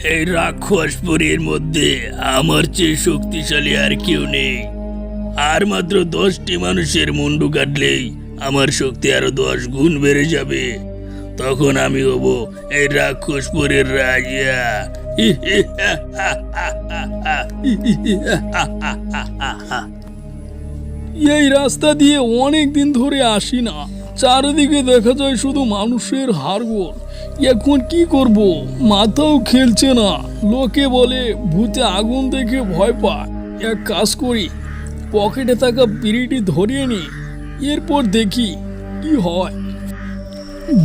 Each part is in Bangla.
এই রাক্ষসপুরীর মধ্যে আমার চেয়ে শক্তিশালী আর কেউ নেই। আর মাত্র 10টি মানুষের মুন্ডু কাটলেই আমার শক্তি আরো 10 গুণ বেড়ে যাবে। তখন আমি হব এই রাক্ষসপুরীর রাজা। এই রাস্তা দিয়ে অনেক দিন ধরে আসি না, চারিদিকে দেখা যায় শুধু মানুষের হাড়গোড়। এখন কি করব, মাথাও খেলছে না। লোকে বলে ভূতে আগুন দেখে ভয় পায়। এক কাজ করি, পকেটে থাকা বিড়িটি ধরিয়ে নি, এরপর দেখি কি হয়।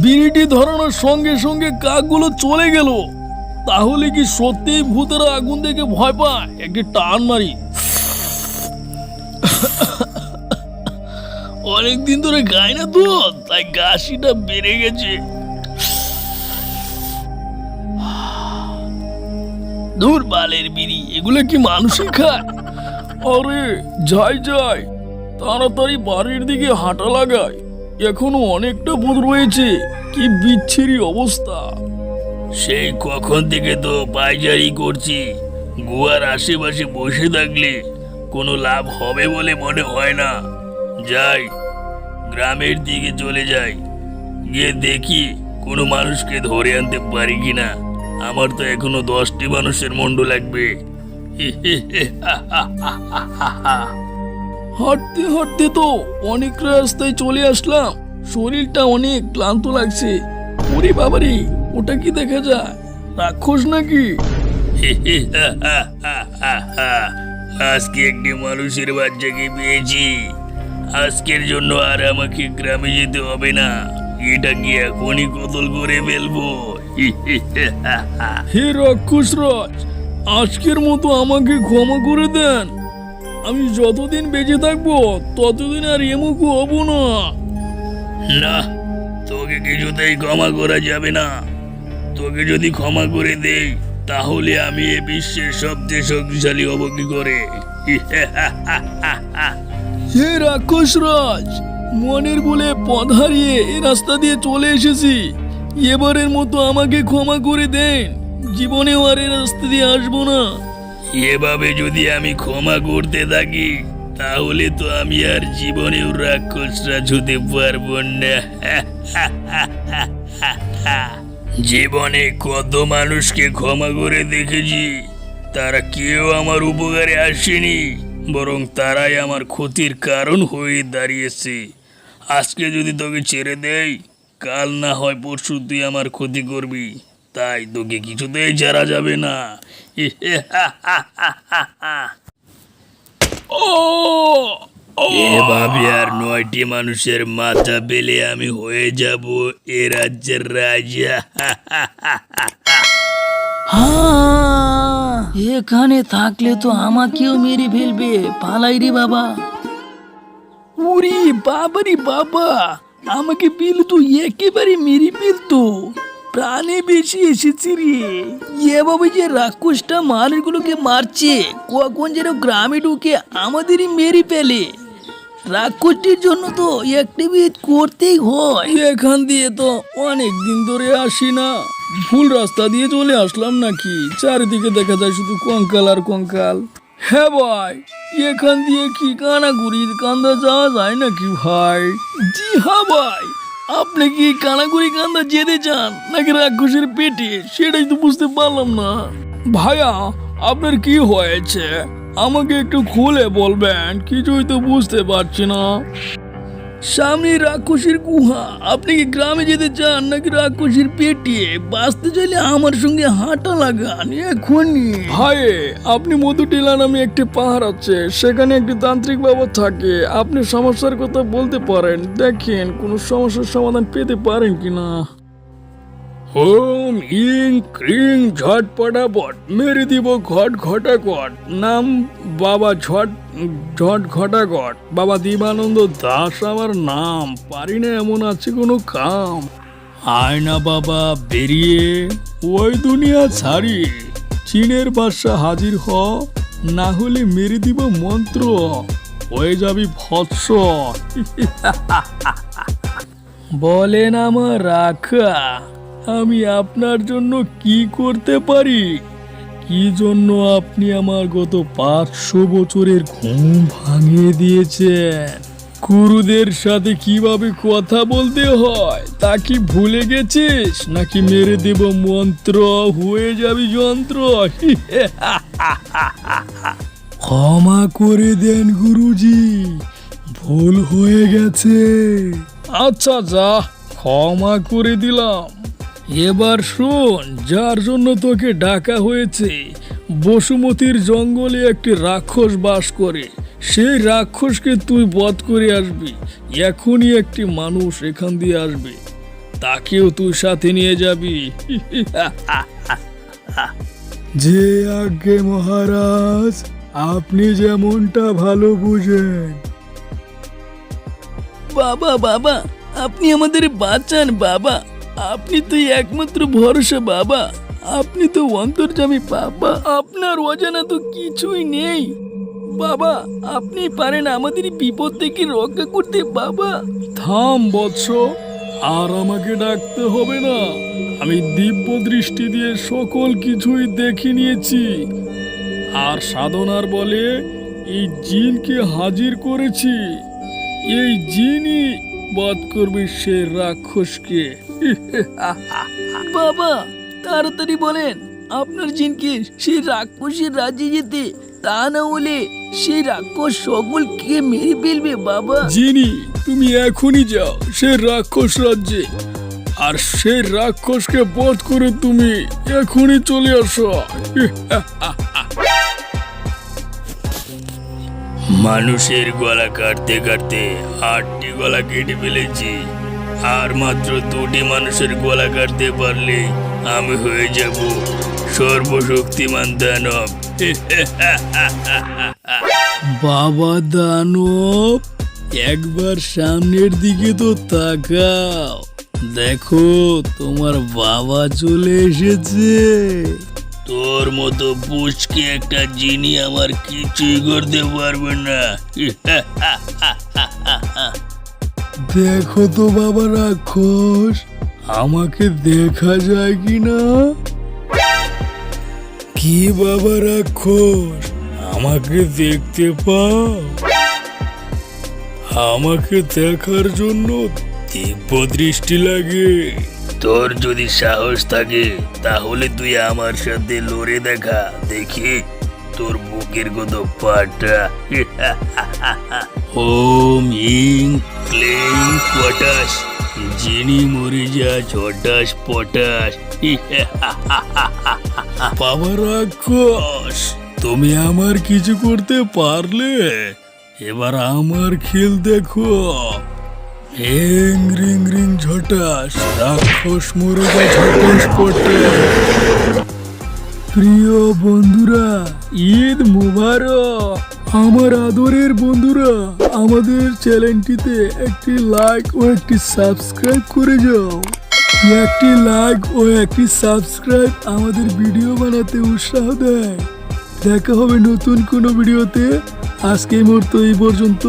বিড়িটি ধরানোর সঙ্গে সঙ্গে কাকগুলো চলে গেল। তাহলে কি সত্যিই ভূতেরা আগুন দেখে ভয় পায়? একটি টান মারি। অনেকদিন ধরে গায় না তো, তাই কাশিটা বেড়ে গেছে। দূর বালের বিড়ি, এগুলো কি মানুষই খায়? আরে যাই যাই, তাড়াতাড়ি বাড়ির দিকে হাঁটা লাগায়। এখনো অনেকটা পথ রয়েছে। কি বিচ্ছিরি অবস্থা! সেই কখন থেকে তো পায়চারি করছি। গুহার আশেপাশে বসে থাকলে কোনো লাভ হবে বলে মনে হয় না। যাই, গ্রামের দিকে চলে যাই, গিয়ে দেখি কোনো মানুষকে ধরে আনতে পারি কিনা। আমার তো এখনো 10টি মানুষের মুন্ডু লাগবে। হাঁটতে হাঁটতে তো অনেক রাস্তায় চলে আসলাম। শরীরটা অনেক ক্লান্ত লাগছে। ওরে বাবারে, ওটা কি দেখা যায়? রাক্ষস নাকি? আজকে একটি মানুষের বাচ্চাকে পেয়েছি। আজকের জন্য আর আমাকে গ্রামে যেতে হবে না। এটা কি এখনই কতল করে ফেলবো। হে রাক্ষস রাজ, আজকের মতো আমাকে ক্ষমা করে দেন। আমি যতদিন বেঁচে থাকবো ততদিন আর এমুক হব না। না, তোকে কিছুতেই ক্ষমা করা যাবে না। তোকে যদি ক্ষমা করে দেই তাহলে আমি এ বিশ্বের সবচেয়ে শক্তিশালী হব কি করে। হে রাক্ষস রাজ, মনের বলে পথ হারিয়ে এই রাস্তা দিয়ে চলে এসেছি। এবারের মতো আমাকে ক্ষমা করে দেন। জীবনেও আর এই রাস্তা দিয়ে আসবো না। এভাবে যদি আমি ক্ষমা করতে থাকি তাহলে তো আমি আর জীবনেও রাক্ষসরা হতে পারবো না। জীবনে কত মানুষকে ক্ষমা করে দেখেছি, তারা কেউ আমার উপকারে আসেনি, বরং তারাই আমার ক্ষতির কারণ হয়ে দাঁড়িয়েছে। আজকে যদি তোকে ছেড়ে দেই, কাল না হয় পরশু তুই আমার ক্ষতি করবি। তাই তোকে কিছুতেই ছাড়া যাবে না। ও এভাবে আর 9টি মানুষের মাথা পেলে আমি হয়ে যাব এ রাজ্যের রাজা। হ্যাঁ, এখানে থাকলে তো আমাকেও মেরে ফেলবে। পালাই রে বাবা। উরি বাবারি বাবা, আমাকে পেলে তো একেবারে মেরে ফেলতো। প্রাণে বেশি এসেছি রে। এভাবে যে রাক্ষসটা মালগুলোকে মারছে, কখন যেন গ্রামে ঢুকে আমাদেরই মেরে ফেলে। রাক্ষসটির জন্য তো অ্যাক্টিভিট করতেই হয়। এখান দিয়ে তো অনেক দিন ধরে আসি না, ভুল রাস্তা দিয়ে চলে আসলাম নাকি? চারিদিকে দেখা যায় শুধু কঙ্কাল আর কঙ্কাল। হ্যাঁ ভাই, এখান দিয়ে কি কানাগুড়ির কান্দা যাওয়া যায় নাকি ভাই? জি হ্যাঁ ভাই, আপনি কি কানাগুড়ি কান্দা যেতে চান নাকি রাক্ষসের পেটে, সেটাই তো বুঝতে পারলাম না। ভাইয়া, আপনার কি হয়েছে? আমাকে একটু খুলে বলবেন, কিছুই তো বুঝতে পারছি না। সামনে রাক্ষসের গুহা। আপনি কি গ্রামে যেতে চান নাকি রাক্ষসের পেটে? বাঁচতে চাইলে আমার সঙ্গে হাঁটা লাগান এখনই। ভাই, আপনি মধুটিলা নামে একটি পাহাড় আছে, সেখানে একটি তান্ত্রিক বাবা থাকে। আপনি সমস্যার কথা বলতে পারেন, দেখেন কোনো সমস্যার সমাধান পেতে পারেন কিনা। ওম ইং ক্রিং ঝট পটাপট, মেরে দিব ঘট ঘটাঘট। নাম বাবা ঝট ঝট ঘটাঘট। বাবা দিবানন্দ দাস আমার নাম। পারি না এমন আছে কোনো কাম। আয় না বাবা বেরিয়ে ওই দুনিয়া ছাড়ি। চীনের বাদশা হাজির হ, না হলে মেরে দিব মন্ত্র, হয়ে যাবি ভৎস। বলেন আমার রাখা, আমি আপনার জন্য কি করতে পারি? কি জন্য আপনি আমার গত 500 বছরের ঘুম ভাঙিয়ে দিয়েছেন? গুরুদের সাথে কিভাবে কথা বলতে হয় তা কি ভুলে গেছিস, নাকি মেরে দেব মন্ত্র, হয়ে যাবি যন্ত্র? ক্ষমা করে দেন গুরুজি, ভুল হয়ে গেছে। আচ্ছা যা, ক্ষমা করে দিলাম। এবার শোন, যার জন্য তোকে ডাকা হয়েছে। বসুমতীর জঙ্গলে একটি রাক্ষস বাস করে। সেই রাক্ষসকে তুই বধ করে আসবি। এখনই একটি মানুষ এখান দিয়ে আসবে, তাকেও তুই সাথে নিয়ে যাবি। যে আজ্ঞে মহারাজ, আপনি যেমনটা ভালো বুঝেন। বাবা বাবা, আপনি আমাদের বাঁচান বাবা, আপনি তো একমাত্র ভরসা বাবা, আপনি তো অন্তর্যামী বাবা, আপনার অজানা তো কিছুই নেই বাবা, আপনি পারেন আমাদের বিপদ থেকে রক্ষা করতে বাবা। থাম বৎস, আর আমাকে ডাকতে হবে না। আমি দিব্য দৃষ্টি দিয়ে সকল কিছুই দেখে নিয়েছি, আর সাধনার বলে এই জিনকে হাজির করেছি। এই জিনই বধ করবে সে রাক্ষসকে। বাবা তাড়াতাড়ি বলেন, আপনার জিনকে সেই রাক্ষসের রাজ্যে যেতে, তা না হলে সেই রাক্ষস সকলকে মেরে ফেলবে বাবা। জিনি, তুমি এখনই যাও সে রাক্ষস রাজ্যে, আর সেই রাক্ষসকে বধ করে তুমি এখনই চলে আসো। মানুষের গলা কাটতে কাটতে 8টি গলা কেটে ফেলেছি, আর মাত্র 2টি মানুষের গলা কাটতে পারলে আমি হয়ে যাব সর্বশক্তিমান দানব। বাবা দানব, একবার সামনের দিকে তো তাকাও, দেখো তোমার বাবা চলে এসেছে। তোর মতো পুচকে একটা জিনি আমার কিছুই করতে পারবে না। দেখো তো বাবা রাক্ষস, আমাকে দেখা যায় কি না? কি বাবা রাক্ষস, আমাকে দেখতে পাও? আমাকে দেখার জন্য দিব্য দৃষ্টি লাগে। তোর যদি সাহস থাকে তাহলে তুই আমার সাথে লড়ে দেখা, দেখি তোর বুকের কত পাটা। ওম ইং ক্লিং পটাশ, জিনি মরে যা ছটাস পটাশ। বাবা রাক্ষস, তুমি আমার কিছু করতে পারলে? এবার আমার খেল দেখো। রিং রিং রিং ঝটাস, রাক্ষস মরে যা ছটাস পটাস। প্রিয় বন্ধুরা, ঈদ মুবারক। আমার আদরের বন্ধুরা, আমাদের চ্যানেলটিতে একটি লাইক ও একটি সাবস্ক্রাইব করে যাও। একটি লাইক ও একটি সাবস্ক্রাইব আমাদের ভিডিও বানাতে উৎসাহ দেয়। দেখা হবে নতুন কোনো ভিডিওতে। আজকে এই মুহূর্তে এই পর্যন্ত।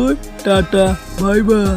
Tata, bye bye.